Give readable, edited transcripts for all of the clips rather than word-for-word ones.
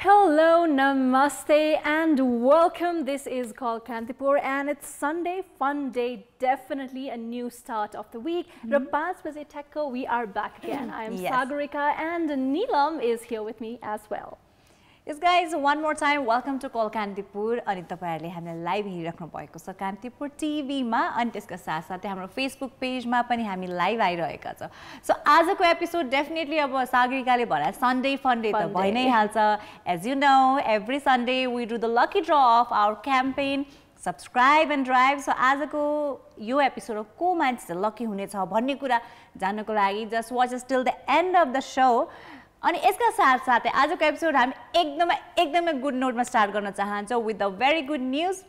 Hello, namaste, and welcome. This is called Kantipur, and it's Sunday, fun day, definitely a new start of the week. Rapaz Baze Tekko, we are back again. I am Sagarika, and Neelam is here with me as well. Yes, guys, one more time, welcome to Call Kantipur. अनि तपाईहरुले हामीलाई live हेरिराख्नु भएको छ Kantipur TV मा अनि त्यसका साथसाथै हाम्रो फेसबुक पेजमा पनि हामी लाइभ आइरहेका छ. सो आजको एपिसोड डेफिनेटली अब सागरिकाले भने सन्डे फन डे त भइ नै हाल्छ. As you know, every Sunday we do the lucky draw of our campaign Subscribe and Drive. So आजको यो एपिसोड को मान्छे चाहिँ लकी हुनेछ भन्ने कुरा जान्नको लागि just watch us till the end of the show. अनि यसका साथसाथै आजको एपिसोड हामी एकदमै गुड नोटमा स्टार्ट गर्न चाहन्छौँ with a very good news.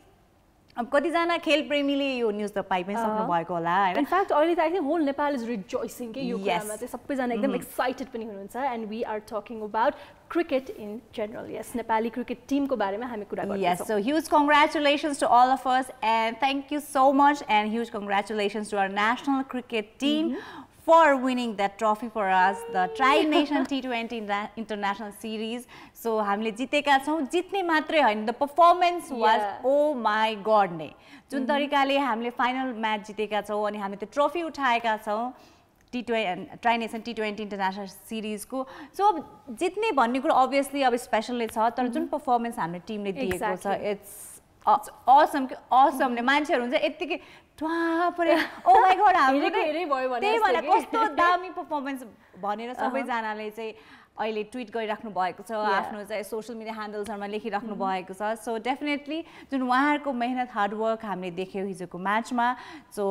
अब कतिजना खेल प्रेमीले यो न्यूज त पाइ पनि सक्नु भएको होला हैन. In fact, अहिले त I think whole Nepal is rejoicing के यो कुरामा चाहिँ सबैजना एकदम एक्साइटेड पनि हुनुहुन्छ, and we are talking about cricket in general. Yes, Nepali cricket team को बारेमा हामी कुरा गर्छौँ. Yes, so huge congratulations to all of us and thank you so much and huge congratulations to our national cricket team for winning that trophy for us, the Tri-Nation T20 International Series. So हामीले जितेका छौं, जित्ने मात्रै हैन, the performance was oh my god नै. जुन तरिकाले हामीले फाइनल म्याच जितेका छौं अनि हामीले त्यो ट्रफी उठाएका छौं Tri-Nation T20 International Series को. So अब जित्ने भन्ने कुरा obviously अब स्पेशल छ, तर जुन परफर्मेन्स हामीले टिमले दिएको छ, it's awesome ने मान्छेहरु हुन्छ यतिकै ट्वा परे ओ माय गॉड हामीले हेरै भयो भने त्यही भने कस्तो दामी परफर्मेन्स भनेर सबैजनाले चाहिँ अहिले ट्वीट गरिराख्नु भएको छ, आफ्नो चाहिँ सोशल मिडिया ह्यान्डल्सहरुमा लेखिराख्नु भएको छ. सो डेफिनेटली जुन उहाँहरुको मेहनत हार्ड वर्क हामीले देख्यौ हिजोको म्याचमा, सो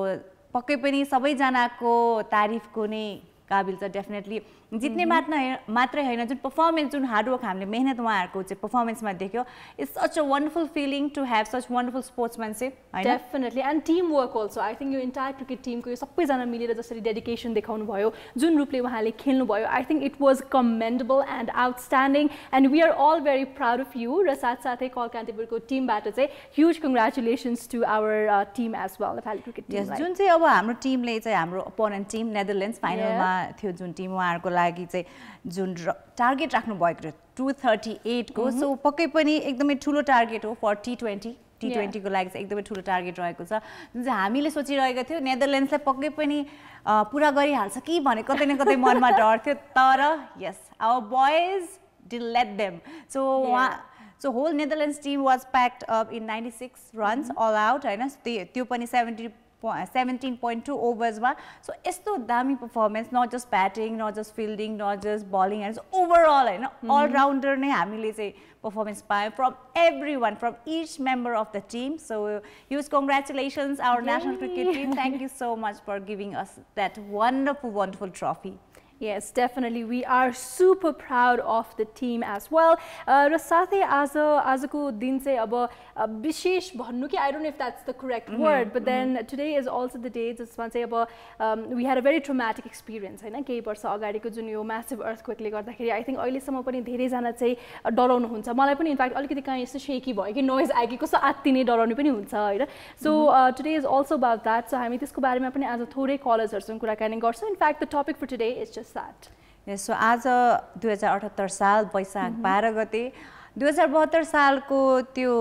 पक्कै पनि सबैजनाको तारिफको नै काबिल छ. डेफिनेटली जित्ने मात्रै हैन, जुन परफर्मेन्स जुन हार्ड वर्क हामीले मेहनत उहाँहरुको चाहिँ परफर्मेन्समा देख्यो, it's such a wonderful feeling to have such wonderful sportsmanship. Definitely and team work also. I think यो एन्टायर क्रिकेट टिमको यो सबैजना मिलेर जसरी डेडिकेसन देखाउनु भयो, जुन रूपले उहाँले खेल्नु भयो, I think it was commendable and outstanding and we are all very proud of you. र साथसाथै कल कान्तिपुरको टिमबाट चाहिँ huge congratulations to our team as well, Nepali cricket team. जुन चाहिँ अब हाम्रो टिमले चाहिँ हाम्रो अपोनेन्ट टिम नेदरल्यान्ड्स फाइनलमा थियो, जुन टिम उहाँहरुको लागि चाहिँ जुन टार्गेट राख्नु भएको थियो 238 को. सो पक्कै पनि एकदमै ठुलो टार्गेट हो फर T20 को लागि चाहिँ एकदमै ठुलो टार्गेट रहेको छ. जुन चाहिँ हामीले सोचिरहेको थियो नेदरल्यान्ड्सलाई पक्कै पनि पुरा गरिहाल्छ कि भने कतै न कतै मनमा डर थियो, तर yes our boys didn't let them. So whole Netherlands team was packed up in 96 runs all out हैन. त्यो पनि 17.2 overs मा. So यस्तो दामी performance, not just batting, not just fielding, not just bowling, and overall हैन, all rounder नै हामीले चाहिँ performance पायो from everyone, from each member of the team. So huge congratulations our national cricket team. Thank you so much for giving us that wonderful trophy. Yes, definitely. We are super proud of the team as well. र साथै आजको दिन चाहिँ अब विशेष भन्नु कि I don't know if that's the correct word, but then today is also the day जसमा चाहिँ अब we had a very traumatic experience हैन. केही वर्ष अगाडिको जुन यो massive earthquake ले गर्दाखेरि I think अहिलेसम्म पनि धेरै जना चाहिँ डराउनु हुन्छ. मलाई पनि इनफ्याक्ट अलिकति कहाँ यस्तो शेकी भयो कि नोइज आयो कि कस्तो आत्तिने डराउनु पनि हुन्छ हैन. So today is also about that. So हामी त्यसको बारेमा पनि आज थोरै कलर्सहरुसँग कुराकानी गर्छौं. In fact, the topic for today is just that. Yes, so आज 2078 साल वैशाख 12 गते 2072 सालको त्यो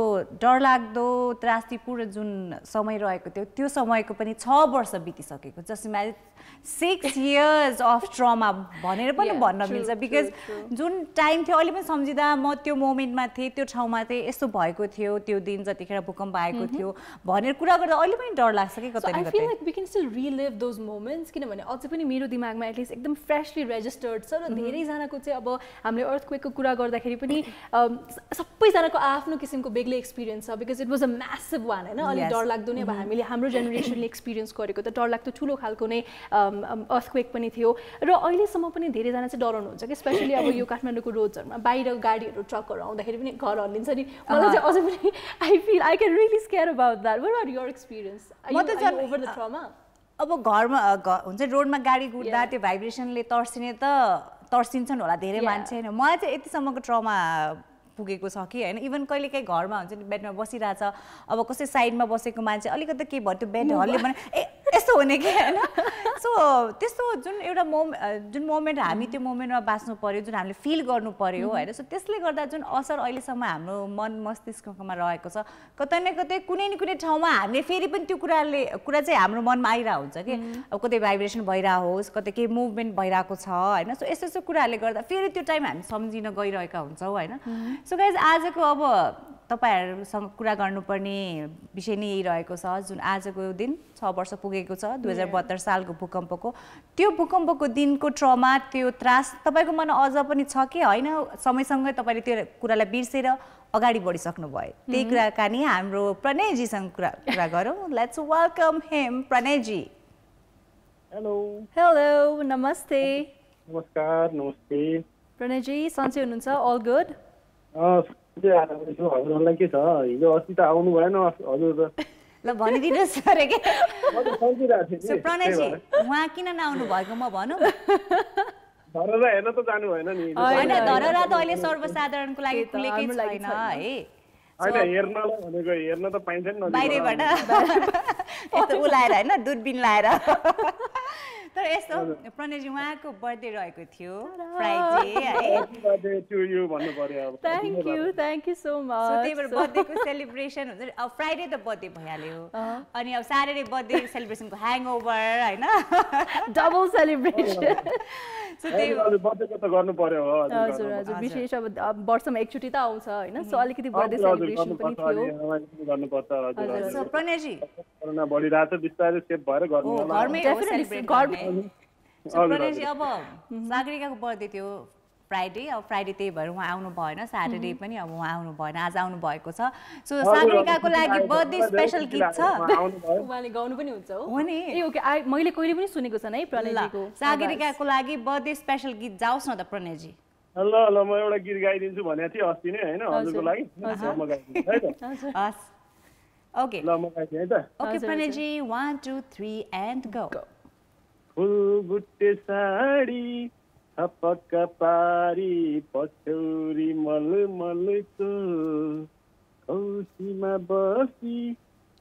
डरलाग्दो त्रासदीपूर्ण जुन समय रहेको थियो, त्यो समयको पनि 6 वर्ष बितिसकेको. Just imagine 6 years of trauma भनेर पनि भन्न मिल्छ, बिकज जुन टाइम थियो अहिले पनि सम्झिँदा म त्यो मोमेन्टमा थिएँ, त्यो ठाउँमा चाहिँ यस्तो भएको थियो, त्यो दिन जतिखेर भूकम्प आएको थियो भनेर कुरा गर्दा अहिले पनि डर लाग्छ कि कतै न कतै. I feel like we can still relive those moments किनभने अझै पनि मेरो दिमागमा एटलिस्ट एकदम फ्रेशली रेजिस्टर्ड छ. र धेरै जनाको चाहिँ अब हामीले अर्थक्वेकको कुरा गर्दाखेरि पनि सबैजनाको आफ्नो किसिमको बेग्लै एक्सपिरियन्स छ, because it was a massive one हैन. अलि डर लाग्दो नै अब हामीले हाम्रो जेनेरेसनले एक्सपिरियन्स गरेको त डर लाग्दो ठुलो खालको नै अर्थक्वेक पनि थियो. र अहिलेसम्म पनि धेरैजना चाहिँ डराउनुहुन्छ कि स्पेशली अब यो काठमाडौँको रोड्सहरुमा बाहिर गाडीहरु ट्रकहरु आउँदाखेरि पनि घर हल्लिन्छ नि. मलाई चाहिँ अझै पनि I feel I get really scared about that. What about your experience? Are you over the trauma? अब घरमा हुन्छ रोडमा गाडी कुद्दा त्यो भाइब्रेसनले तर्सिन्छन् होला धेरै मान्छे हैन मलाई चाहिँ यतिसम्मको ट्रमा पुगेको छ कि हैन इभन कहिलेकाहीँ घरमा हुन्छ नि बेडमा बसिरहेछ अब कसै साइडमा बसेको मान्छे अलिकति के भयो त्यो बेड हल्ले भने ए यस्तो हुने कि हैन सो त्यस्तो जुन एउटा जुन मोमेन्ट हामी त्यो मोमेन्टमा बाँच्नु पर्यो जुन हामीले फिल गर्नु पर्यो हैन सो त्यसले गर्दा जुन असर अहिलेसम्म हाम्रो मन मस्तिष्कमा रहेको छ कतै न कतै कुनै न कुनै ठाउँमा हामीले फेरि पनि त्यो कुरा चाहिँ हाम्रो मनमा आइरहेको हुन्छ कि अब कतै भाइब्रेसन भइरहेको होस् कतै केही मुभमेन्ट भइरहेको छ हैन सो यस्तो कुराहरूले गर्दा फेरि त्यो टाइम हामी सम्झिन गइरहेका हुन्छौँ हैन सो गाइज आजको अब तपाईहरुसँग कुरा गर्नुपर्ने विषय नै यही रहेको छ जुन आजको दिन 6 वर्ष पुगेको छ 2072 सालको भूकम्पको त्यो भूकम्पको दिनको ट्रमा त्यो त्रास तपाईको मन अझ पनि छ कि हैन समयसँगै तपाईले त्यो कुरालाई बिर्सेर अगाडि बढिसक्नु भयो त्यही कुराकानी हाम्रो प्रणयजीसँग कुरा गरौँ let's welcome him Pranayji hello नमस्ते नमस्कार नमस्ते प्रणयजी सन्चै हुनुहुन्छ अल गुड हजुरलाई के छ हिजो अस्ति त आउनु भएन हजुर ल भनिदिनुहोस् अरे के सो प्रणयजी उहाँ किन नआउनु भएको म भनौँ धरहरा हेर्न त जानु भएन नि हैन धरहरा त अहिले सर्वसाधारणको लागि खुलेकै छैन है हैन हेर्नलाई भनेको हेर्न त पाइन्छ नि बाहिरबाट यस्तो उलाएर हैन दूरबीन लाएर तर यस्तो प्रणयजी उहाँको बर्थडे रहेको थियो फ्राइडे है बर्थडे टु यु भन्नु पर्यो अब thank you so much so त्यही भएर बर्थडेको सेलिब्रेसन हुन्छ अब फ्राइडे त बर्थडे भइहाल्यो अनि अब स्याटरडे बर्थडे सेलिब्रेसनको ह्याङओभर हैन डबल सेलिब्रेसन सो त्यही बर्थडेको त गर्नु पर्यो हजुर हजुर विशेष अब वर्षमा एकचोटि त आउँछ हैन सो अलिकति बर्थडे सेलिब्रेसन पनि थियो गर्नु पर्छ हजुर सो प्रणयजी कोरोना बढिरहेछ बिस्तारै सेफ भएर गर्नु होला घरमै सेलिब्रेट गर्ने सो प्रणयजी अब सागरिकाको बर्थडे थियो फ्राइडे अब फ्राइडे त्यही भएर उहाँ आउनु भएन स्याटरडे पनि अब उहाँ आउनु भएन आज आउनु भएको छ सो सागरिकाको लागि बर्थडे स्पेशल गीत छ उहाँले गाउनु पनि हुन्छ हो नि ए ओके मैले कहिले पनि सुनेको छैन है प्रणयजीको सागरिकाको लागि बर्थडे स्पेशल गीत जाओस् न त प्रणयजी ल ल म एउटा गीत गाइदिन्छु भनेको थिएँ अस्ति नै हैन हजुरको लागि म गाइदिन्छु है त हस् ओके ल म गाइदिएँ है त ओके प्रणयजी 1 2 3 एन्ड गो फुलबुट्टे साडी छपक्क पारी पछौरी मलमलको औसीमा बसी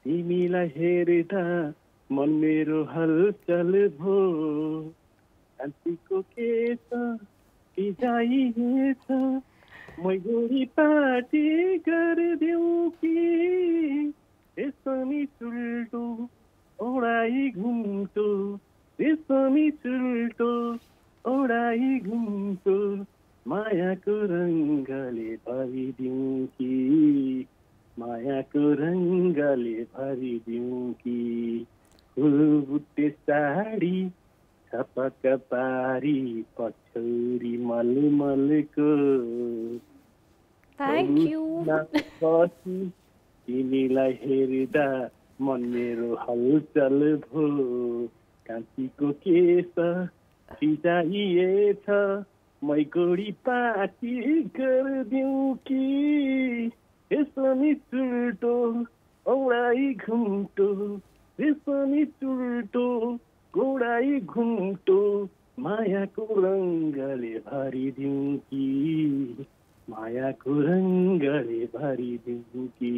तिमीलाई हेर्दा मन मेरो हलचल भो शान्तिको के छ बिजाइएछ मैगोरी पार्टी गरिदेऊ कि यसो नि चुल्टो ओडाई घुम्टो यसो नि चुल्टो ओडाई घुम्टो मायाको रङ्गले भरिदिउँ कि मायाको रङ्गले भरिदिउँ कि फुलबुट्टे साडी छपक्क पारी पछौरी मलमलको थ्यांक यू बसी तिमीलाई हेर्दा मन मेरो हलचल भो कान्छीको केश खिचाइएछ मैगोडी पार्टी गरिदिउँ कि यसो नि चुल्टो औडाई घुम्टो यसो नि चुल्टो गोडाई घुम्टो मायाको रङ्गले भरिदिउँ कि मायाको रङ्गले भरिदिउँ कि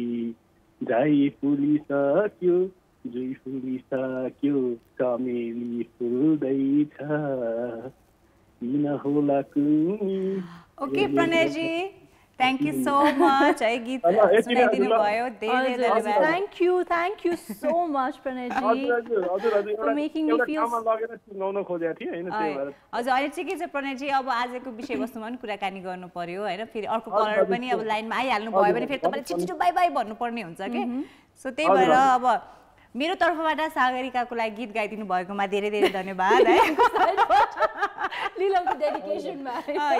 जाई फुलिसक्यो जुई फुलिसक्यो चमेली फुल्दैछ किन होला कुनी okay Pranayji thank you so much है गीत सुनाइदिनु भयो धेरै धन्यवाद thank you so much Pranayji हजुर मेकिङ मी फिल लगेर सुनाउन खोजेको थिएँ हैन त्यही भएर हजुर अहिले ठिकै छ प्रणयजी अब आजको विषयवस्तुमा पनि कुराकानी गर्नु पर्यो हैन फेरि अर्को कलर पनि अब लाइनमा आइहाल्नु भयो भने फेरि तपाईले छिटो बाइ बाइ भन्नुपर्ने हुन्छ के सो त्यही भएर अब मेरो तर्फबाट सागरिकाको लागि गीत गाइदिनु भएकोमा धेरै धेरै धन्यवाद है लीलाको डेडिकेसनमा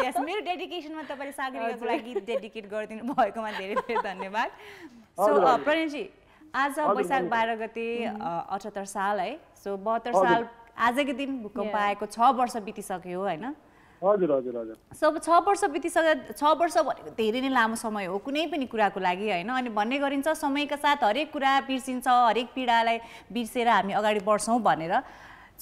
यस मेरो डेडिकेसनमा तपाईले सागरिकाको लागि गीत डेडिकेट गरिदिनु भएकोमा धेरै धेरै धन्यवाद सो प्रणयजी आज वैशाख 12 गते 78 साल है सो 72 साल आजको दिन भूकम्प आएको 6 वर्ष बितिसक्यो हैन हजुर हजुर हजुर सो अब 6 वर्ष बितिसक्दा 6 वर्ष भनेको धेरै नै लामो समय हो कुनै पनि कुराको लागि हैन अनि भन्ने गरिन्छ समयका साथ हरेक कुरा बिर्सिन्छ हरेक पीडालाई बिर्सेर हामी अगाडि बढ्छौं भनेर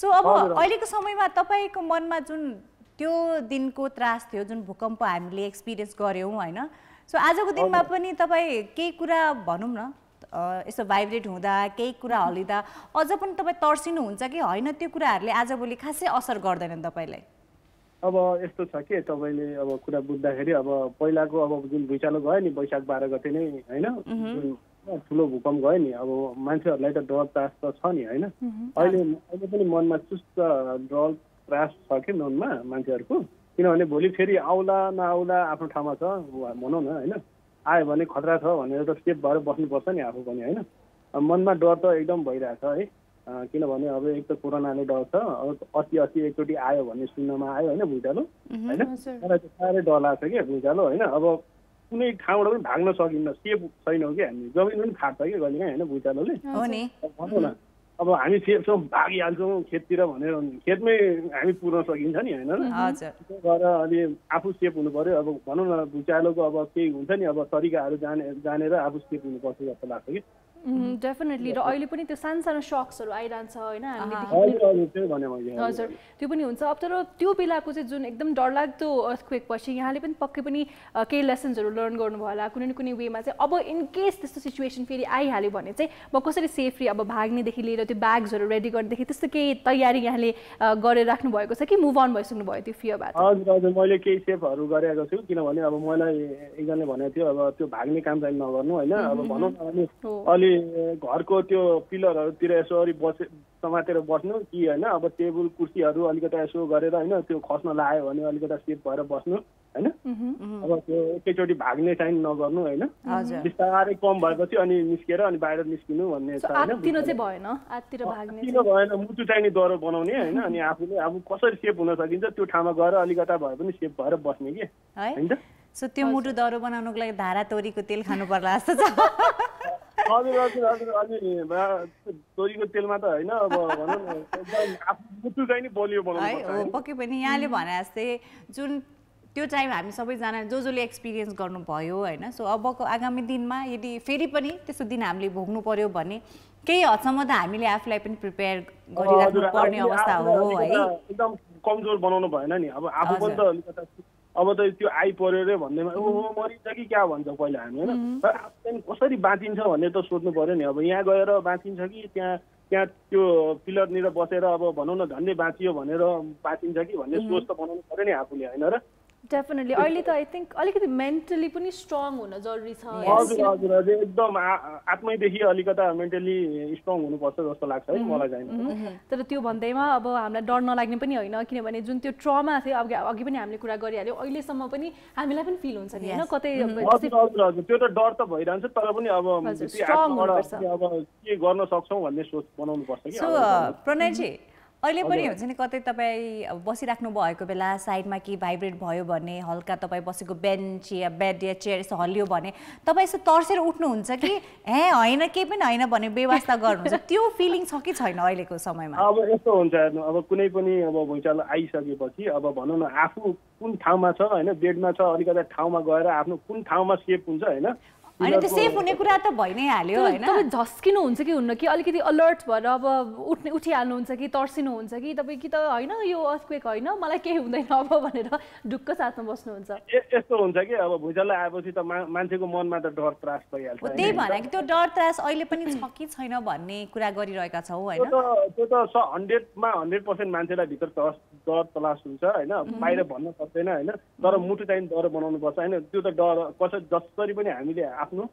सो अब अहिलेको समयमा तपाईको मनमा जुन त्यो दिनको त्रास थियो जुन भूकम्प हामीले एक्सपिरियन्स गर्यौं हैन सो आजको दिनमा पनि तपाई केही कुरा भनौं न यसो भाइब्रेट हुँदा केही कुरा हलिदा अझ पनि तपाई तर्सिनु हुन्छ कि हैन त्यो कुराहरुले आजभोलि खासै असर गर्दैनन् तपाईलाई अब यस्तो छ के तपाईले अब कुरा बुझ्दाखेरि अब पहिलाको अब जुन भुइँचालो गयो नि वैशाख 12 गते नै हैन ठुलो भूकम्प गयो नि अब मान्छेहरुलाई त डर त्रास त छ नि हैन अहिले पनि मनमा चुस्त डर त्रास छ के मनमा मान्छेहरुको किनभने भोलि फेरि आउला नआउला आफ्नो ठाउँमा छ भनौं न हैन आयो भने खतरा छ भनेर त सेफ भएर बस्नुपर्छ नि आफू पनि हैन मनमा डर त एकदम भइरहेछ है किनभने अब एक त कोरोनाले डर छ अति एकचोटि आयो भन्ने सुन्नमा आयो हैन भुइँचालो हैन मलाई त साह्रै डर लाग्छ के भुइँचालो हैन अब कुनै ठाउँबाट पनि भाग्न सकिन्न सेफ छैनौँ कि हामी जमिन पनि फाट्छ कि कहिलेकाहीँ हैन भुइँचालोले भनौँ न अब हामी सेफ छौँ भागिहाल्छौँ खेततिर भनेर खेतमै हामी पुर्न सकिन्छ नि हैन त्यो भएर अलि आफू सेफ हुनु पर्यो अब भनौँ न भुइँचालोको अब केही हुन्छ नि अब तरिकाहरू जानेर आफू सेफ हुनुपर्छ जस्तो लाग्छ कि डेफिनेटली र अहिले पनि त्यो सानो सक्सहरु आइरहन्छ हैन हजुर त्यो पनि हुन्छ अब तर त्यो बेलाको चाहिँ जुन एकदम डरलाग्दो अर्थक्वेक पछि यहाँले पनि पक्कै पनि केही लेसन्सहरु लर्न गर्नुभयो होला कुनै न कुनै वेमा चाहिँ अब इन केस त्यस्तो सिचुएसन फेरि आइहाल्यो भने चाहिँ म कसरी सेफली अब भाग्नेदेखि लिएर त्यो ब्याग्सहरु रेडी गर्नेदेखि त्यस्तो केही तयारी यहाँले गरेर राख्नु भएको छ कि मुभ अन भइसक्नु भयो त्यो फियरबाट हजुर हजुर मैले केही सेफहरु गरेको छु किनभने अब मलाई एकजनाले भनेको थियो अब त्यो भाग्ने काम चाहिँ नगर्नु हैन अब भनौं न अलि घरको त्यो पिलरहरुतिर यसो अलि समातेर बस्नु कि हैन अब टेबल कुर्सीहरु अलिकति यसो गरेर हैन त्यो खस्न लाग्यो भने अलिकति सेफ भएर बस्नु हैन अब त्यो एकैचोटी भाग्ने चाहिँ नगर्नु हैन बिस्तारै कम भएपछि अनि निस्केर अनि बाहिर निस्किनु भन्ने छ हैन आत्तिनु चाहिँ भएन आत्तिर भाग्ने किन भएन मुटु चाहिँ डरो बनाउने हैन अनि आफूले अब कसरी सेफ हुन सकिन्छ त्यो ठाउँमा गएर अलिकता भए पनि सेफ भएर बस्ने के हैन सो त्यो मुटु डरो बनाउनको लागि धारा तोरीको तेल खानु पर्ला जस्तो छ हजुर हजुर हजुर अनि तोरीको तेलमा त हैन अब भनौं न एकदम आफू मुटु चाहिँ नि बलियो बनाउनु पर्छ पक्कै पनि यहाँले भने जस्तै जुन त्यो टाइम हामी सबैजना जसले एक्सपिरियन्स गर्नुभयो हैन सो अबको आगामी दिनमा यदि फेरि पनि त्यस्तो दिन हामीले भोग्नु पर्यो भने केही हदसम्म त हामीले आफूलाई पनि प्रिपेयर गरिराख्नु पर्ने अवस्था हो है एकदम कमजोर बनाउनु भएन नि अब आफू पनि त अलिकता अब त त्यो आइपर्यो रे भन्दैमा ओहो मरिन्छ कि क्या भन्छ पहिला हामी हैन तर आफू कसरी बाँचिन्छ भन्ने त सोध्नु पर्यो नि अब यहाँ गएर बाँचिन्छ कि त्यहाँ त्यो पिलरनिर बसेर अब भनौँ न झन्डै बाँचियो भनेर बाँचिन्छ कि भन्ने सोच त बनाउनु पर्यो नि आफूले हैन र डेफिनेटली अहिले त आई थिंक अलिकति मेन्टली पनि स्ट्रङ हुन जरुरी छ हजुर हजुर हजुर एकदम आत्मैदेखि अलिकता मेन्टली स्ट्रङ हुनुपर्छ जस्तो लाग्छ है मलाई चाहिँ तर त्यो भन्दैमा अब हामीलाई डर नलाग्ने पनि होइन किनभने जुन त्यो ट्रमा थियो अघि पनि हामीले कुरा गरिहाल्यो अहिलेसम्म पनि हामीलाई पनि फिल हुन्छ नि हैन कतै हजुर हजुर हजुर त्यो त डर त भइरहन्छ तर पनि अब अब के गर्न सक्छौं भन्ने सोच बनाउनु पर्छ कि सो प्रणयजी अहिले पनि हुन्छ नि कतै तपाई अब बसिराख्नु भएको बेला साइडमा के भाइब्रेट भयो भने हल्का तपाई बसेको बेन्च या बेड या चेयर यसो हल्लियो भने तपाई यसो तर्सेर उठ्नुहुन्छ कि ए हैन के पनि हैन भन्ने व्यवस्था गर्नुहुन्छ त्यो फिलिङ छ कि छैन अहिलेको समयमा अब यस्तो हुन्छ अब कुनै पनि अब भुइँचालो आइसकेपछि अब भनौँ न आफू कुन ठाउँमा छ हैन बेडमा छ अलिकति ठाउँमा गएर आफ्नो कुन ठाउँमा सेफ हुन्छ हैन अनि त्यो सेफ हुने कुरा त भइ नै हाल्यो हैन तपाई झस्किनु हुन्छ कि हुन्न कि अलिकति अलर्ट भएर अब उठिहाल्नु हुन्छ कि तर्सिनु हुन्छ कि तपाई कि त हैन यो अर्थक्वेक हैन मलाई केही हुँदैन अब भनेर ढुक्क साथमा बस्नु हुन्छ यस्तो हुन्छ कि अब भुइँचालो आएपछि त मान्छेको मनमा त डर त्रास भइहाल्छ त्यही भने कि त्यो डर त्रास अहिले पनि छ कि छैन भन्ने कुरा गरिरहेका छौ हैन त्यो त 100 मा 100% मान्छेलाई भित्र डर तलास हुन्छ हैन बाहिर भन्न सक्दैन हैन तर मुटु चाहिँ डर बनाउनु पर्छ हैन त्यो त डर कसरी जसरी पनि हामीले आफ्नो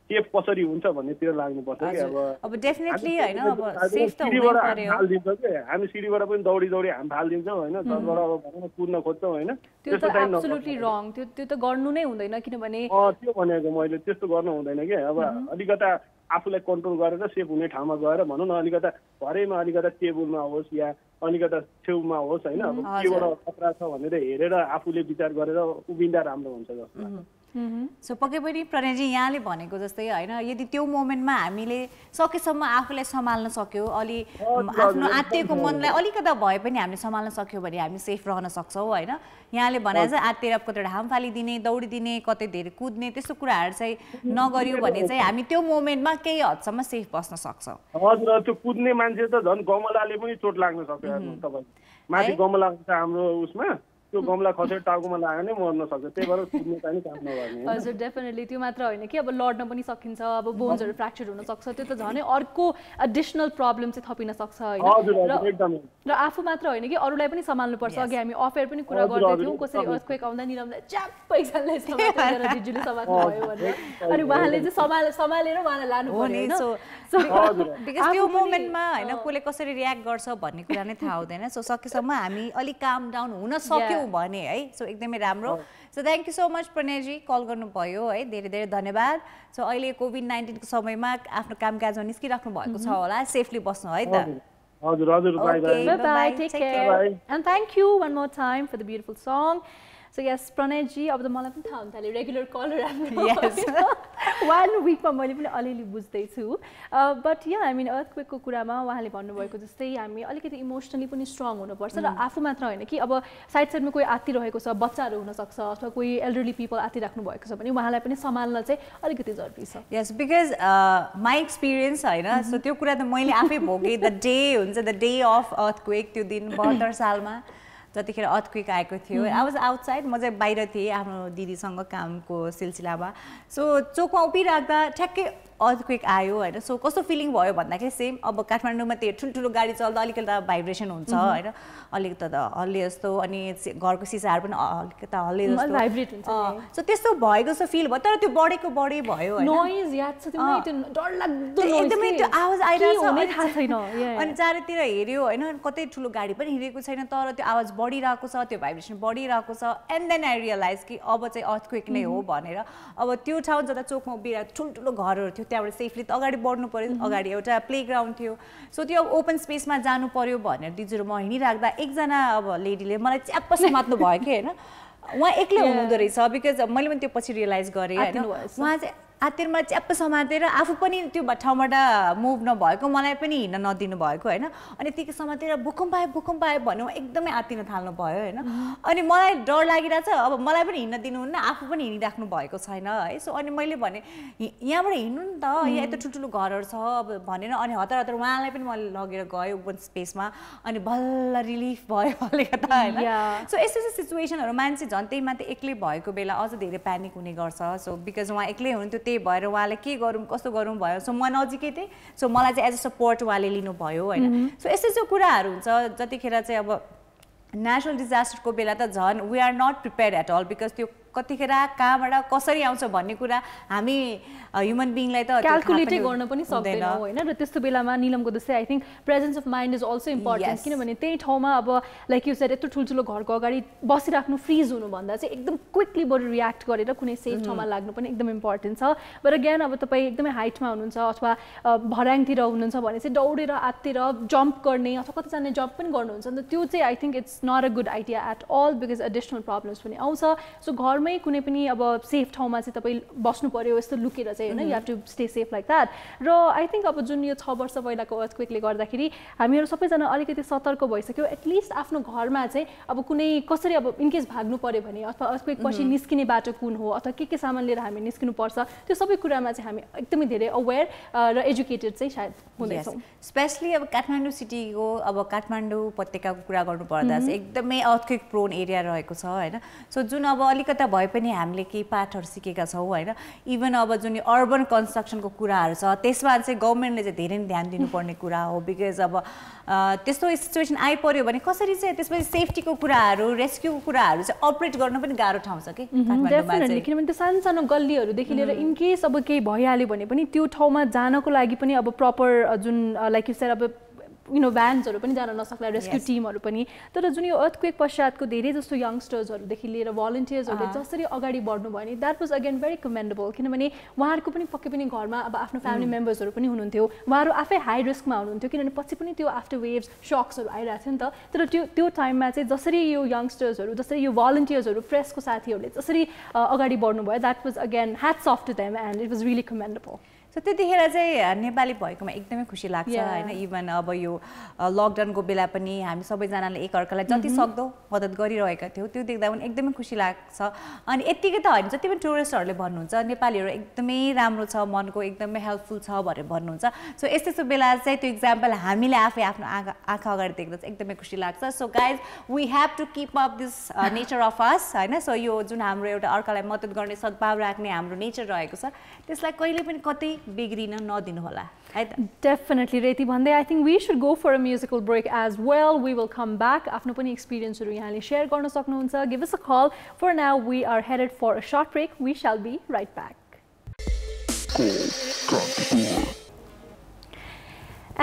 सेफ कसरी हुन्छ भन्ने त्यो लाग्नु पर्छ कि अब डेफिनेटली हैन अब सेफ त हुनै पर्यो हाल दिन्छ के हामी सिडीबाट पनि दौडी हामी हाल दिन्छौं हैन तलबाट अब भन्न कुद्न खोज्छौं हैन त्यो त एब्सोल्युटली रङ त्यो त गर्नु नै हुँदैन किनभने त्यो भनेको मैले त्यस्तो गर्नु हुँदैन के अब अलिकता आफूलाई कन्ट्रोल गरेर सेफ हुने ठाउँमा गएर भनौँ न अलिकता घरैमा अलिकता टेबलमा होस् या अलिकता छेउमा होस् हैन अब केबाट खतरा छ भनेर हेरेर आफूले विचार गरेर उभिँदा राम्रो हुन्छ जस्तो सो पक्कै पनि प्रणयजी यहाँले भनेको जस्तै होइन यदि त्यो मोमेन्टमा हामीले सकेसम्म आफूलाई सम्हाल्न सक्यो अलि आफ्नो आत्तिएको मनलाई अलिकता भए पनि हामीले सम्हाल्न सक्यो भने हामी सेफ रहन सक्छौँ होइन यहाँले भने चाहिँ आत्तिएर कतै हाम फालिदिने दौडिदिने कतै धेरै कुद्ने त्यस्तो कुराहरू चाहिँ नगर्यो भने चाहिँ हामी त्यो मोमेन्टमा केही हदसम्म सेफ बस्न सक्छौँ हजुर त्यो कुद्ने मान्छे त झन् गमलाले पनि चोट लाग्न सक्यो तपाईँ माथि गमला हाम्रो उसमा त्यो गमला खसेर टाउकोमा लाग्यो भने मर्न सक्छ त्यही भएर कुद्ने पनि काम नगर्ने हजुर डेफिनेटली त्यो मात्र होइन कि अब लड्न पनि सकिन्छ अब बोन्सहरू फ्र्याक्चर हुन सक्छ त्यो त झनै अर्को एडिसनल प्रब्लम चाहिँ थपिन सक्छ होइन र आफू मात्र होइन कि अरूलाई पनि सम्हाल्नुपर्छ अघि हामी अफेयर पनि कुरा गर्दै थियौँ कसरी अर्थक्वेक आउँदा निरमलाई च्याप्प एकजनालाई समातेर दिजुले समात्नु भयो भनेर अनि उहाँले चाहिँ सम्हालेर उहाँलाई लानु पर्यो होइन बिकज त्यो मोमेन्टमा होइन कसले कसरी रियाक्ट गर्छ भन्ने कुरा नै थाहा हुँदैन सो सकेसम्म हामी अलिक काम डाउन हुन सक्यौँ भने है सो एकदमै राम्रो so thank you so much Pranayji call गर्नुभयो है धेरै धेरै धन्यवाद सो अहिले कोभिड-19 को समयमा आफ्नो कामकाजमा निस्किराख्नु भएको छ होला सेफली बस्नु है त हजुर हजुर bye bye take care and thank you one more time for the beautiful song so yes Pranayji अब त मलाई पनि थाहा हुन थाल्यो रेगुलर कलर आफ्नो 1 विकमा मैले पनि अलिअलि बुझ्दैछु बट या आई मिन अर्थक्वेकको कुरामा उहाँले भन्नुभएको जस्तै हामी अलिकति इमोसनली पनि स्ट्रङ हुनुपर्छ र आफू मात्र होइन कि अब साइड साइडमा कोही आत्तिरहेको छ बच्चाहरू हुनसक्छ अथवा कोही एल्डरली पिपल आत्तिराख्नु भएको छ भने उहाँलाई पनि सम्हाल्न चाहिँ अलिकति जरुरी छ यस बिकज माई एक्सपिरियन्स होइन सो त्यो कुरा त मैले आफै भोगेँ द डे हुन्छ द डे अफ अर्थक्वेक त्यो दिन 72 सालमा जतिखेर अर्थक्वेक आएको थियो आई वाज आउटसाइड म चाहिँ बाहिर थिएँ आफ्नो दिदीसँग कामको सिलसिलामा सो चोकमा उभिराख्दा ठ्याक्कै अर्थक्वेक आयो होइन सो कस्तो फिलिङ भयो भन्दाखेरि सेम अब काठमाडौँमा त्यो ठुल्ठुलो गाडी चल्दा अलिकति त भाइब्रेसन हुन्छ होइन अलिकति त हल्ले जस्तो अनि घरको सिसाहरू पनि अलिकति हल्ले जस्तो भाइब्रेट हुन्छ सो त्यस्तो भएको जस्तो फिल भयो तर त्यो बढेको बढी भयो नोइज याद छ त्यो डरलाग्दो नोइज एकदमै त्यो आवाज आइरहेको थाहा छैन अनि चारैतिर हेऱ्यो होइन कतै ठुलो गाडी पनि हिँडेको छैन तर त्यो आवाज बढिरहेको छ त्यो भाइब्रेसन बढिरहेको छ एन्ड देन आई रियलाइज कि अब चाहिँ अर्थक्वेक नै हो भनेर अब त्यो ठाउँ जता चोकमा उभिरहेको ठुल्ठुलो घरहरू थियो त्यहाँबाट सेफली त अगाडि बढ्नु पर्यो अगाडि एउटा प्लेग्राउन्ड थियो सो त्यो ओपन स्पेसमा जानु पर्यो भनेर दिजुर म हिँडिराख्दा एकजना अब लेडीले मलाई च्याप्प समात्नु भयो कि होइन उहाँ एक्लै हुनुहुँदो रहेछ बिकज मैले पनि त्यो पछि रियलाइज गरेँ होइन उहाँ चाहिँ आत्तिरमा च्याप्प समातेर आफू पनि त्यो ठाउँबाट मुभ नभएको मलाई पनि हिँड्न नदिनु भएको होइन अनि त्यतिकै समातेर भूकम्प आयो भन्यो एकदमै आत्तिन थाल्नु भयो होइन अनि मलाई डर लागिरहेछ अब मलाई पनि हिँड्न दिनुहुन्न आफू पनि हिँडिराख्नु भएको छैन है सो अनि मैले भने यहाँबाट हिँड्नु नि त यहाँ यता ठुल्ठुलो घरहरू छ अब भनेर अनि हतार हतार उहाँलाई पनि मैले लगेर गएँ ओपन स्पेसमा अनि बल्ल रिलिफ भयो अलिकता होइन सो यस्तो यस्तो सिचुएसनहरू मान्छे झन् त्यही माथि एक्लै भएको बेला अझ धेरै प्यानिक हुने गर्छ सो बिकज उहाँ एक्लै हुनुहुन्थ्यो त्यही भएर उहाँले के गरौँ कस्तो गरौँ भयो सो म नजिकै थिएँ सो मलाई चाहिँ एज अ सपोर्ट उहाँले लिनुभयो होइन सो यस्तो यस्तो कुराहरू हुन्छ जतिखेर चाहिँ अब नेचुरल डिजास्टरको बेला त झन् we are not prepared at all because त्यो कतिखेर कहाँबाट कसरी आउँछ भन्ने कुरा हामी ह्युमन बिङलाई त क्यालकुलेटै गर्न पनि सक्दैनौँ होइन र त्यस्तो बेलामा निलमको जस्तै I think presence of mind is also important किनभने त्यही ठाउँमा अब लाइक यु सेड यत्रो ठुल्ठुलो घरको अगाडि बसिराख्नु फ्रिज हुनुभन्दा चाहिँ एकदम क्विकली बरु रियाक्ट गरेर कुनै सेफ ठाउँमा लाग्नु पनि एकदम इम्पोर्टेन्ट छ बट अगेन अब तपाईँ एकदमै हाइटमा हुनुहुन्छ अथवा भर्याङतिर हुनुहुन्छ भने चाहिँ दौडेर आत्तिर जम्प गर्ने अथवा कतिजनाले जम्प पनि गर्नुहुन्छ नि त्यो चाहिँ I think it's not a good idea at all because additional problems पनि आउँछ सो घरमै कुनै पनि अब सेफ ठाउँमा चाहिँ तपाईँ बस्नु पर्यो यस्तो लुकेर चाहिँ होइन you have to stay safe like that र आई थिङ्क अब जुन यो 6 वर्ष पहिलाको अर्थक्वेकले गर्दाखेरि हामीहरू सबैजना अलिकति सतर्क भइसक्यो एटलिस्ट आफ्नो घरमा चाहिँ अब कुनै कसरी अब इनकेस भाग्नु पर्यो भने अथवा अर्थक्वेक पछि निस्किने बाटो कुन हो अथवा के सामान लिएर हामी निस्किनुपर्छ त्यो सबै कुरामा चाहिँ हामी एकदमै धेरै अवेर र एजुकेटेड चाहिँ सायद हुँदैछौँ स्पेसली अब काठमाडौँ सिटीको अब काठमाडौँ उपत्यकाको कुरा गर्नुपर्दा चाहिँ एकदमै अर्थक्वेक प्रोन एरिया रहेको छ होइन सो जुन अब अलिकता भए पनि हामीले केही पाठहरू सिकेका छौँ होइन इभन अब जुन अर्बन कन्स्ट्रक्सनको कुराहरू छ त्यसमा चाहिँ गभर्मेन्टले चाहिँ धेरै ध्यान दिनुपर्ने कुरा हो बिकज अब त्यस्तो सिचुएसन आइपर्यो भने कसरी चाहिँ त्यसपछि सेफ्टीको कुराहरू रेस्क्युको कुराहरू चाहिँ अपरेट गर्न पनि गाह्रो ठाउँ छ कि डेफिनेटली किनभने त्यो सानो सानो गल्लीहरूदेखि लिएर इनकेस अब केही भइहाल्यो भने पनि त्यो ठाउँमा जानको लागि पनि अब प्रपर जुन लाइक यु सेड अब भ्यान्सहरू पनि जान नसक्ला रेस्क्यु टिमहरू पनि तर जुन यो अर्थक्वेक पश्चातको धेरै जस्तो यङ्स्टर्सहरूदेखि लिएर भलन्टियर्सहरूले जसरी अगाडि बढ्नु भयो नि that was again very commendable किनभने उहाँहरूको पनि पक्कै पनि घरमा अब आफ्नो फ्यामिली मेम्बर्सहरू पनि हुनुहुन्थ्यो उहाँहरू आफै हाई रिस्कमा हुनुहुन्थ्यो किनभने पछि पनि त्यो आफ्टर वेभ्स सक्सहरू आइरहेको थियो नि त तर त्यो टाइममा चाहिँ जसरी यो यङ्स्टर्सहरू जसरी यो भलन्टियर्सहरू प्रेसको साथीहरूले जसरी अगाडि बढ्नुभयो that was again hats off to them and it was really commendable so त्यतिखेर चाहिँ नेपाली भएकोमा एकदमै खुसी लाग्छ हैन इभन अब यो लकडाउनको बेला पनि हामी सबैजनाले एकअर्कालाई जति सक्दो मद्दत गरिरहेका थियौँ त्यो देख्दा पनि एकदमै खुसी लाग्छ अनि यतिकै त हैन जति पनि टुरिस्टहरूले भन्नुहुन्छ नेपालीहरू एकदमै राम्रो छ मनको एकदमै हेल्पफुल छ भनेर भन्नुहुन्छ सो यस्तो बेला चाहिँ त्यो एक्जाम्पल हामीले आफै आफ्नो आँखा अगाडि देख्दा चाहिँ एकदमै खुसी लाग्छ so guys we have to keep up this nature of us हैन सो यो जुन हाम्रो एउटा अर्कालाई मद्दत गर्ने सद्भाव राख्ने हाम्रो नेचर रहेको छ त्यसलाई कहिले पनि कतै बिग्रिन नदिनु होला है त डेफिनेटली रेती भन्दै I think we should go for a musical break as well we will come back आफ्नो पनि एक्सपिरियन्सहरू यहाँले सेयर गर्न सक्नुहुन्छ give us a call for now we are headed for a short break we shall be right back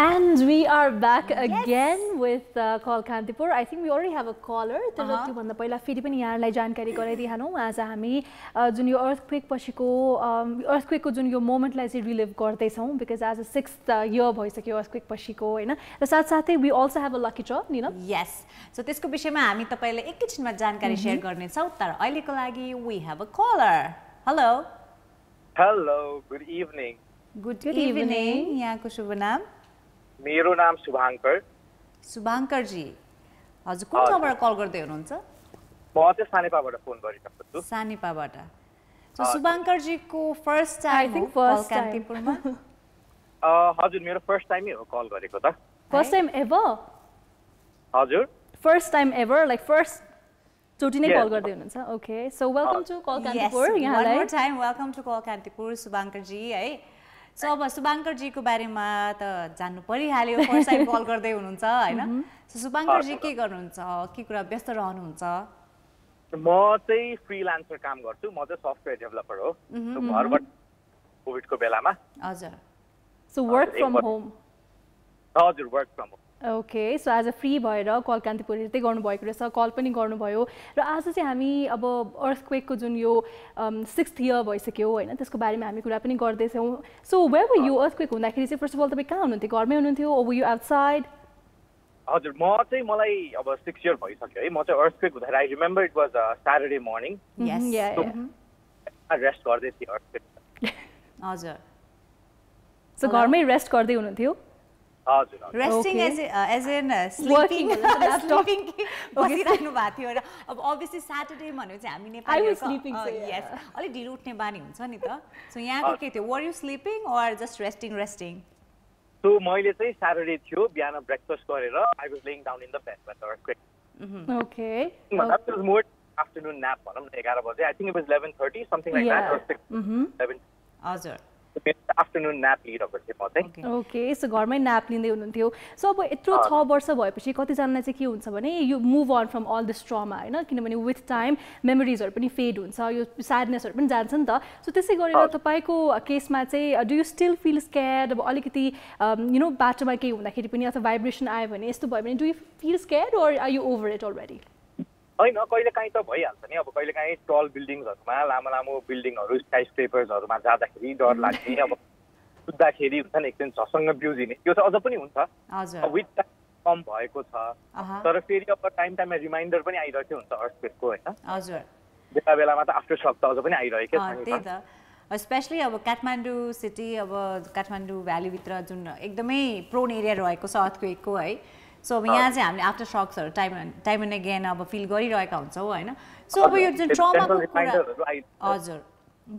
And we are back again with Call Kantipur. I think we already have a caller. तर त्यो भन्दा पहिला फेरि पनि यहाँलाई जानकारी गराइदिहालौँ आज हामी जुन यो अर्थक्वेक पछिको अर्थक्वेकको जुन यो मोमेन्टलाई चाहिँ रिलिभ गर्दैछौँ बिकज आज 6th year भइसक्यो अर्थक्वेक पछिको हैन र साथसाथै we also have a lucky draw निना यस सो त्यसको विषयमा हामी तपाईलाई एकैछिनमा जानकारी शेयर गर्नेछौँ तर अहिलेको लागि we have a caller. Hello. Hello, good evening. Good evening. यहाँको शुभ नाम मेरो नाम शुभाङ्कर. शुभाङ्कर जी हजुर कुन ठाउँबाट कल गर्दै हुनुहुन्छ? म चाहिँ सानेपाबाट फोन गरिरहेको छु. सानेपाबाट. सो शुभाङ्कर जी को फर्स्ट टाइम हो कल कान्तिपुरमा? हजुर मेरो फर्स्ट टाइमै हो कल गरेको त. First time ever? हजुर. First time ever like first चोटी नै कल गर्दै हुनुहुन्छ. Okay so welcome to call Kantipur. यहाँलाई one more time welcome to call Kantipur Shubhankar ji है. सो अब शुभाङ्कर जीको बारेमा त जान्नु परिहाल्यो फर्स्ट टाइम कल गर्दै हुनुहुन्छ हैन सो शुभाङ्कर जी के गर्नुहुन्छ के कुरा व्यस्त रहनुहुन्छ म चाहिँ फ्रीलान्सर काम गर्छु म चाहिँ सफ्टवेयर डेभलपर हो घरबाट कोभिडको बेलामा हजुर सो वर्क फ्रम होम हजुर work from home okay so as a free भएर कल कान्तिपुर हेर्दै गर्नुभएको रहेछ कल पनि गर्नुभयो र आज चाहिँ हामी अब अर्थक्वेकको जुन यो 6th year भइसक्यो होइन त्यसको बारेमा हामी कुरा पनि गर्दैछौँ so where were you earthquake हुँदाखेरि चाहिँ फर्स्ट अफ अल तपाईँ कहाँ हुनुहुन्थ्यो घरमै हुनुहुन्थ्यो ओर वर यु आउटसाइड हजुर म चाहिँ मलाई अब 6 year भइसक्यो है म चाहिँ अर्थक्वेक हुँदाखेरि I remember it was Saturday morning rest गर्दै थिएँ अर्थक्वेक हजुर सो घरमै रेस्ट गर्दै हुनुहुन्थ्यो हजुर रेस्टिङ एज इन स्लीपिङ स्लीपिङ बसिराख्नु भएको थियो र अब अभियसली सैटरडे भन्यो चाहिँ हामी नेपालीहरुको यस अलि ढिलो उठ्ने बानी हुन्छ नि त सो यहाँको के थियो वर यु स्लीपिङ और जस्ट रेस्टिङ सो मैले चाहिँ सैटरडे थियो बिहान ब्रेकफास्ट गरेर I was laying down in the bed with earthquake okay मतलब it was more afternoon nap भनौं न 11 बजे I think it was 11:30 something like that or 11 हजुर आफ्टरनून न्याप लिइरहेको थिएँ म चाहिँ ओके सो घरमै न्याप लिँदै हुनुहुन्थ्यो सो अब यत्रो 6 वर्ष भएपछि कतिजनालाई चाहिँ के हुन्छ भने you move on from all this trauma होइन किनभने विथ टाइम मेमोरिजहरू पनि फेड हुन्छ यो स्याडनेसहरू पनि जान्छ नि त सो त्यसै गरेर तपाईँको केसमा चाहिँ डु यु स्टिल फिल स्क्यार्ड अब अलिकति यु नो बाटोमा केही हुँदाखेरि पनि अथवा भाइब्रेसन आयो भने यस्तो भयो भने do you feel scared or are you over it already होइन कहिलेकाहीँ त भइहाल्छ नि अब कहिलेकाहीँ टल बिल्डिङ्सहरूमा लामो लामो बिल्डिङहरू स्काई स्क्रेपर्सहरूमा जाँदाखेरि डर लाग्ने अब कुद्दाखेरि हुन्छ नि एकछिन झसँग बिउजिने त्यो त अझ पनि हुन्छ विथ कम भएको छ तर फेरि अब टाइममा रिमाइन्डर पनि आइरहेको हुन्छ अर्थक्वेकको होइन हजुर बेला बेलामा त आफ्टर सक त अझ पनि आइरहेको छ त्यही त स्पेशली अब काठमाडौँ सिटी अब काठमाडौँ भ्यालीभित्र जुन एकदमै प्रोन एरिया रहेको छ अर्थक्वेकको है सो अब यहाँ चाहिँ हामीले आफ्टर सक्सहरू टाइम एन्ड अगेन अब फिल गरिरहेका हुन्छौँ होइन सो अब यो जुन ट्रमाको कुरा हजुर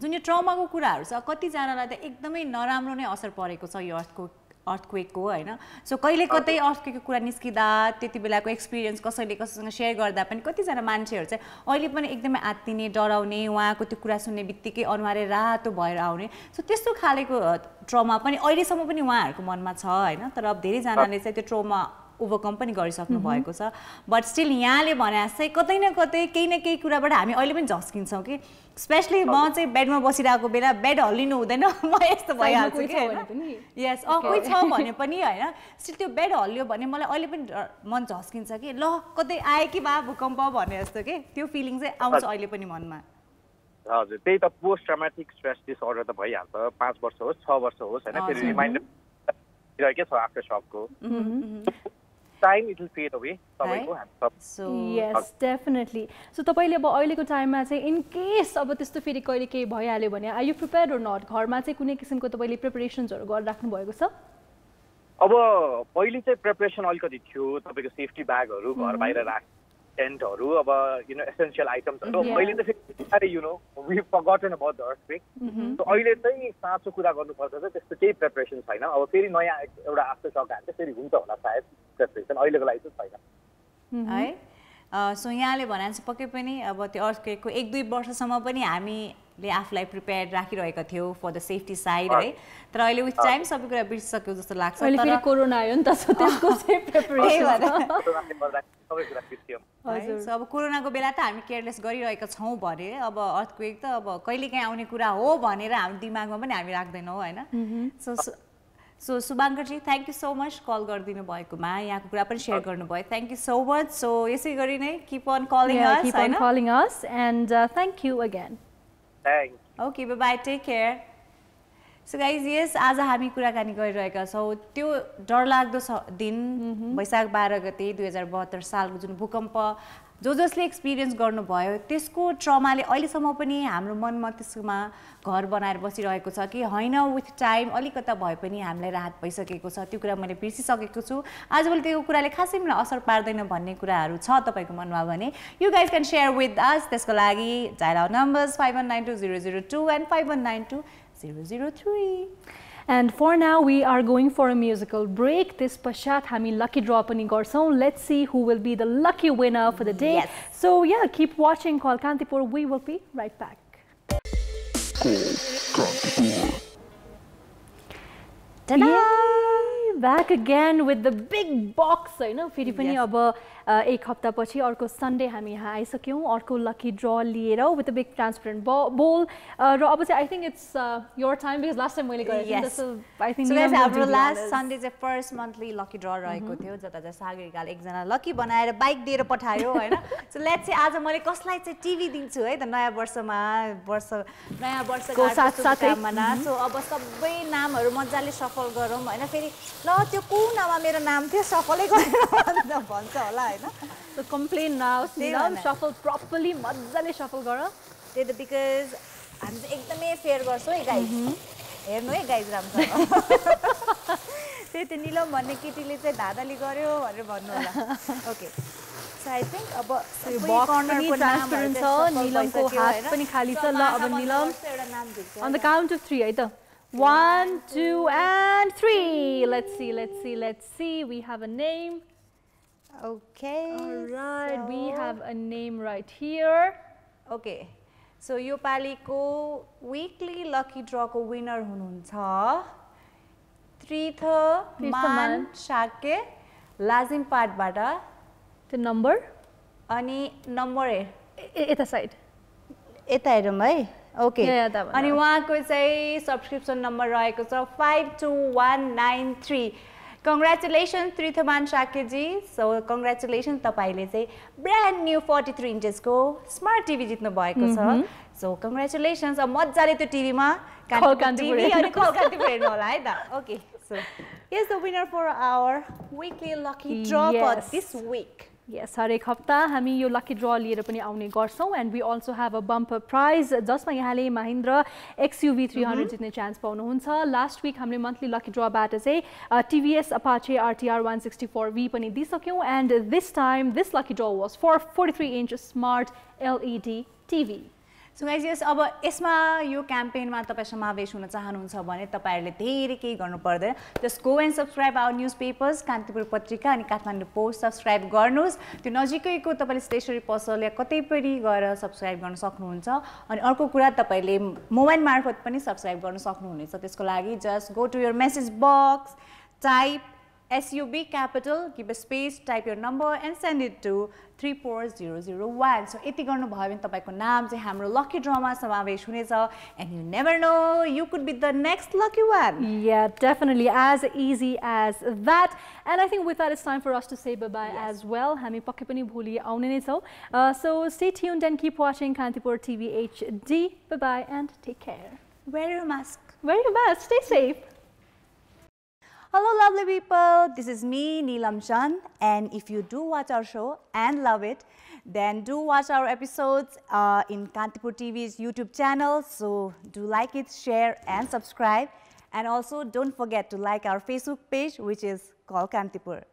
जुन यो ट्रमाको कुराहरू छ कतिजनालाई त एकदमै नराम्रो नै असर परेको छ यो अर्थक्वेकको होइन सो कहिले कतै अर्थक्वेकको कुरा निस्किँदा त्यति बेलाको एक्सपिरियन्स कसैसँग सेयर गर्दा पनि कतिजना मान्छेहरू चाहिँ अहिले पनि एकदमै आत्तिने डराउने उहाँको त्यो कुरा सुन्ने बित्तिकै अनुहारै रातो भएर आउने सो त्यस्तो खालेको ट्रमा पनि अहिलेसम्म पनि उहाँहरूको मनमा छ होइन तर अब धेरैजनाले चाहिँ त्यो ट्रमा ओभरकम पनि गरिसक्नु भएको छ बट स्टिल यहाँले भने चाहिँ कतै न कतै केही न केही कुराबाट हामी अहिले पनि झस्किन्छौँ कि स्पेशली म चाहिँ बेडमा बसिरहेको बेला बेड हल्लिनु हुँदैन म यस्तो भइहाल्छु कि यस कोही छ भने पनि होइन स्टिल त्यो बेड हल्लियो भने मलाई अहिले पनि मन झस्किन्छ कि ल कतै आयो कि बा भूकम्प भने जस्तो कि त्यो फिलिङ चाहिँ आउँछ अहिले पनि मनमा हजुर त्यही त पोस्ट ट्रमाटिक स्ट्रेस डिसअर्डर त भइहाल्छ 5 वर्ष होस् 6 वर्ष होस् होइन फेरि रिमाइन्डर के छ after सकको time it will fade away so yes definitely so तपाईले अब अहिलेको टाइममा चाहिँ इन केस अब त्यस्तो फेरि कहिले केही भइहाल्यो भने are you prepared or not घरमा चाहिँ कुनै किसिमको तपाईले प्रिपरेसन्सहरु गरिराख्नु भएको छ अब पहिले चाहिँ प्रिपरेसन अलिकति थियो तपाईको सेफ्टी ब्यागहरु घर बाहिर राख टेन्टहरु अब यु नो एसेन्शियल आइटम्सहरु मैले त फेरि you know we forgotten about the earthquake so अहिले चाहिँ साँचो कुरा गर्नुपर्छ चाहिँ त्यस्तो केही प्रिपरेसन छैन अब फेरि नयाँ एउटा आफ्टर सक हाल्छ फेरि हुन्छ होला सायद प्रिपरेसन अहिलेको लागि चाहिँ छैन है सो यहाँले भने चाहिँ पक्कै पनि अब त्यो अर्थक्वेकको 1-2 वर्षसम्म पनि हामीले आफूलाई प्रिपेयर्ड राखिरहेका थियौ फर द सेफ्टी साइड है तर अहिले विथ टाइम सबै कुरा बिर्सिसक्यो जस्तो लाग्छ अहिले फेरि कोरोना आयो नि त सो त्यसको चाहिँ प्रिपरेसन सो अब कोरोनाको बेला त हामी केयरलेस गरिरहेका छौँ भने अब अर्थक्वेक त अब कहिलेकाहीँ आउने कुरा हो भनेर हाम्रो दिमागमा पनि हामी राख्दैनौँ होइन सो शुभाङ्करजी thank you so much call गरिदिनु भएकोमा यहाँको कुरा पनि सेयर गर्नुभयो thank you so much so यसै गरी नै keep on calling us and thank you again okay bye bye take care so guys yes आज हामी कुराकानी गरिरहेका छौँ त्यो डरलाग्दो दिन वैशाख 12 गते 2072 सालको जुन भूकम्प जसले एक्सपिरियन्स गर्नुभयो त्यसको ट्रमाले अहिलेसम्म पनि हाम्रो मन मस्तिष्कमा घर बनाएर बसिरहेको छ कि होइन विथ टाइम अलिकता भए पनि हामीलाई राहत भइसकेको छ त्यो कुरा मैले बिर्सिसकेको छु आजभोलि त्यो कुराले खासै मलाई असर पार्दैन भन्ने कुराहरू छ तपाईँको मनमा भने you guys can share with us त्यसको लागि dial our numbers 51920002 and 51920003 And for now, we are going for a musical break. This pashat hami lucky draw pani garchau. Let's see who will be the lucky winner for the day. Yes. So yeah, keep watching Call Kantipur. We will be right back. Ta-da! Back again with the big box. You know, फेरि पनि अब एक हप्ता पछि अर्को Sunday हामी यहाँ आइसक्यौं अर्को लकी ड्र लिएर with a big transparent bowl र अब चाहिँ I think it's your time because last time मैले गरेको थिएँ so I think so guys हाम्रो last Sunday चाहिँ first monthly lucky draw रहेको थियो जता चाहिँ सागरिकाले एकजना लकी बनाएर बाइक दिएर पठायो हैन so let's say आज मैले कसलाई चाहिँ टिभी दिन्छु है त नयाँ वर्षमा नयाँ वर्षको साथसाथै सो अब सबै नामहरु मज्जाले सफल गरौँ हैन फेरि ल त्यो कुन नाममा मेरो नाम थियो सफलै गरेर भन्छ होला So complain now, Neelam, shuffle properly, मज्जाले shuffle गर त्यही त बिकज हामी चाहिँ एकदमै फेयर गर्छौँ है गाइज हेर्नु है गाइज राम्रो त्यही त निलम भन्ने केटीले चाहिँ धाँधाली गर्यो भनेर भन्नु होला ओके सो आई थिंक अब बक्स पनि ट्रान्सपेरेन्ट छ निलमको हात पनि खाली छ ल अब Nilam on the count of 3 है त 1 2 and 3 let's see we have a name. Okay. All right, we have a name right here. Okay. So यो पालीको weekly lucky draw को winner हुनुहुन्छ त्रिथमान शाके लाजिम पाटबाट त्यो नम्बर अनि नम्बर यता साइड यता हेरौँ है ओके अनि उहाँको चाहिँ सब्सक्रिप्सन नम्बर रहेको छ 52193 Congratulations Trithaman Shakeji. So congratulations तपाईले चाहिँ brand new 43 inches को smart TV जित्नु भएको छ. So congratulations. अब मज्जाले त्यो टिभीमा कान्तिपुर अनि कान्तिपुर हेर्नु होला है त. Okay. So here's the winner for our weekly lucky draw for this week. Yes, हरेक हप्ता हामी यो लकी ड्र लिएर पनि आउने गर्छौं and we also have a bumper prize जसमा यहाँले महिन्द्रा XUV 300 जित्ने चान्स पाउनुहुन्छ. लास्ट वीक हामीले मन्थली लकी ड्र बाट चाहिँ TVS Apache RTR 164V पनि दिइसक्यौं and this time this lucky draw was for 43 inch smart LED TV. So guys, yes, अब यसमा यो क्याम्पेनमा तपाई समावेश हुन चाहनुहुन्छ भने तपाईहरुले धेरै केही गर्नु पर्दैन. Just go and subscribe our newspapers, Kantipur पत्रिका अनि काठमाडौँ पोस्ट सब्स्क्राइब गर्नुस्. त्यो नजिकैको तपाईले स्टेशनरी पसल या कतै पनि गएर सब्स्क्राइब गर्न सक्नुहुन्छ. अनि अर्को कुरा तपाईले मोबाइल मार्फत पनि सब्स्क्राइब गर्न सक्नुहुनेछ. त्यसको लागि just go to your message box, type SUB capital, give a space, type your number and send it to 34001. So यति गर्नुभयो भने तपाईको नाम चाहिँ हाम्रो lucky draw मा समावेश हुनेछ, and you never know, you could be the next lucky one. Yeah, definitely, as easy as that. And I think with that it's time for us to say bye-bye as well. हामी पक्कै पनि भोलि आउने नै छौं. So stay tuned and keep watching Kantipur TV HD. Bye-bye and take care. Wear your mask. Wear your mask. Stay safe. Hello lovely people, this is me Neelam Chand, and if you do watch our show and love it, then do watch our episodes in Kantipur TV's YouTube channel. So do like it, share and subscribe, and also don't forget to like our Facebook page, which is called Kantipur.